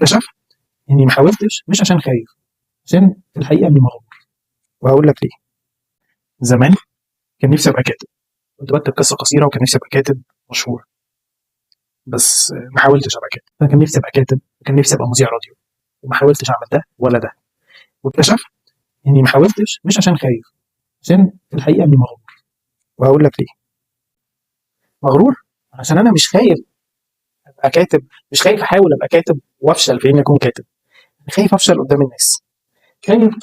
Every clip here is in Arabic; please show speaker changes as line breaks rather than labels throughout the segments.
اكتشفت اني ما حاولتش مش عشان خايف، عشان في الحقيقه اني مغرور. وهقول لك ليه. زمان كان نفسي ابقى كاتب، كنت بكتب قصه قصيره وكان نفسي ابقى كاتب مشهور، بس ما حاولتش ابقى كاتب. انا كان نفسي ابقى كاتب وكان نفسي ابقى مذيع راديو، وما حاولتش اعمل ده ولا ده. واكتشفت اني ما حاولتش مش عشان خايف، عشان في الحقيقه اني مغرور. وهقول لك ليه. مغرور عشان انا مش خايف ابقى كاتب، مش خايف احاول ابقى كاتب وافشل في اني اكون كاتب. خايف افشل قدام الناس، خايف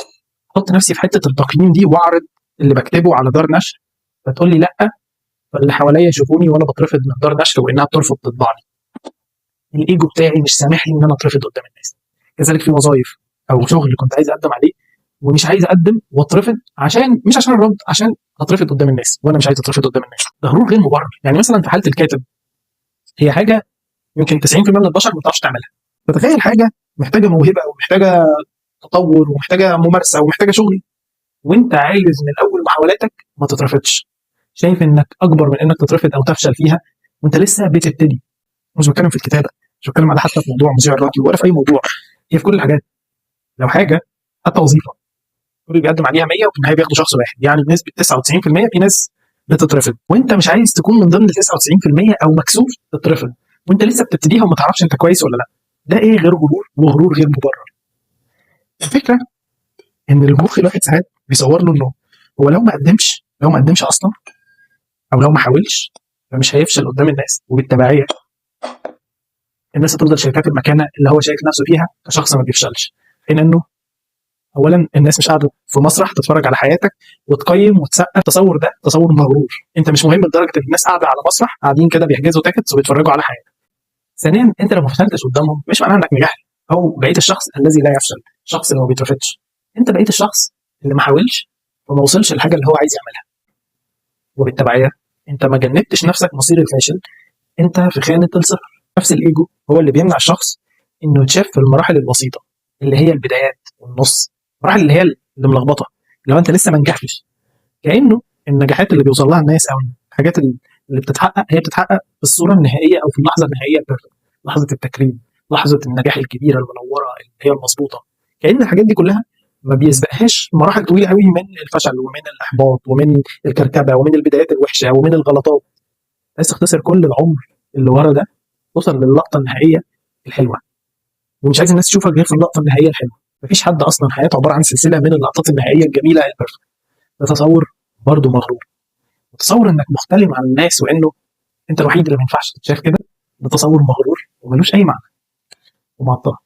احط نفسي في حته التقييم دي واعرض اللي بكتبه على دار نشر فتقول لي لا، فاللي حواليا يشوفوني وانا بترفض من دار نشر وانها بترفض تطبعني. الايجو بتاعي مش سامح لي ان انا اترفض قدام الناس. كذلك في وظائف او شغل كنت عايز اقدم عليه ومش عايز اقدم واترفض، عشان مش عشان الرفض، عشان اترفض قدام الناس وانا مش عايز اترفض قدام الناس. ده غرور غير مبرر. يعني مثلا في حاله الكاتب، هي حاجه يمكن 90% من البشر ما بتعرفش تعملها. فتخيل حاجه محتاجه موهبه ومحتاجه تطور ومحتاجه ممارسه ومحتاجه شغل، وانت عايز من اول محاولاتك ما تترفضش. شايف انك اكبر من انك تترفض او تفشل فيها وانت لسه بتبتدي. مش بتكلم في الكتابه، مش بتكلم على حتى في موضوع مذيع الراديو ولا في اي موضوع، هي في كل الحاجات. لو حاجه حتى وظيفه كل اللي بيقدم عليها 100 وفي النهايه بياخدوا شخص واحد، يعني بنسبه 99% في ناس بتترفض، وانت مش عايز تكون من ضمن 99% او مكسوف تترفض وانت لسه بتبتديها وما تعرفش انت كويس ولا لا. ده ايه غير غرور، وغرور غير مبرر. الفكره ان المخ الواحد ساعات بيصور له انه هو لو ما قدمش اصلا او لو ما حاولش فمش هيفشل قدام الناس، وبالتبعيه الناس هتفضل شايفاه في المكانه اللي هو شايف نفسه فيها كشخص ما بيفشلش. حين انه اولا الناس مش قاعده في مسرح تتفرج على حياتك وتقيم وتسقف. التصور ده تصور مغرور. انت مش مهم لدرجه ان الناس قاعده على مسرح قاعدين كده بيحجزوا تيكتس وبيتفرجوا على حياتك. ثانيا انت لو ما فشلتش قدامهم مش معناه انك نجحت او بقيت الشخص الذي لا يفشل، الشخص اللي ما بيترفضش. انت بقيت الشخص اللي ما حاولش وما وصلش للحاجه اللي هو عايز يعملها، وبالتبعيه انت ما جنبتش نفسك مصير الفاشل. انت في خانه الصفر. نفس الايجو هو اللي بيمنع الشخص انه يتشاف في المراحل البسيطه اللي هي البدايات والنص، المراحل اللي هي اللي ملخبطه، لو انت لسه ما نجحتش. كانه النجاحات اللي بيوصل لها الناس او الحاجات اللي بتتحقق هي بتتحقق في الصوره النهائيه او في اللحظه النهائيه البيرفكت، لحظه التكريم، لحظه النجاح الكبيره المنوره اللي هي المظبوطه. كأن الحاجات دي كلها ما بيسبقهاش مراحل طويله قوي من الفشل ومن الاحباط ومن الكركبه ومن البدايات الوحشه ومن الغلطات. عايز تختصر كل العمر اللي ورا ده توصل للقطه النهائيه الحلوه، ومش عايز الناس تشوفك غير في اللقطه النهائيه الحلوه. مفيش حد اصلا حياته عباره عن سلسله من اللقطات النهائيه الجميله البيرفكت. ده تصور برضه مغرور. وتصور انك مختلف عن الناس وانه انت الوحيد اللي ما ينفعش تتشاف كده، ده تصور مغرور وملوش اي معنى ومعطل.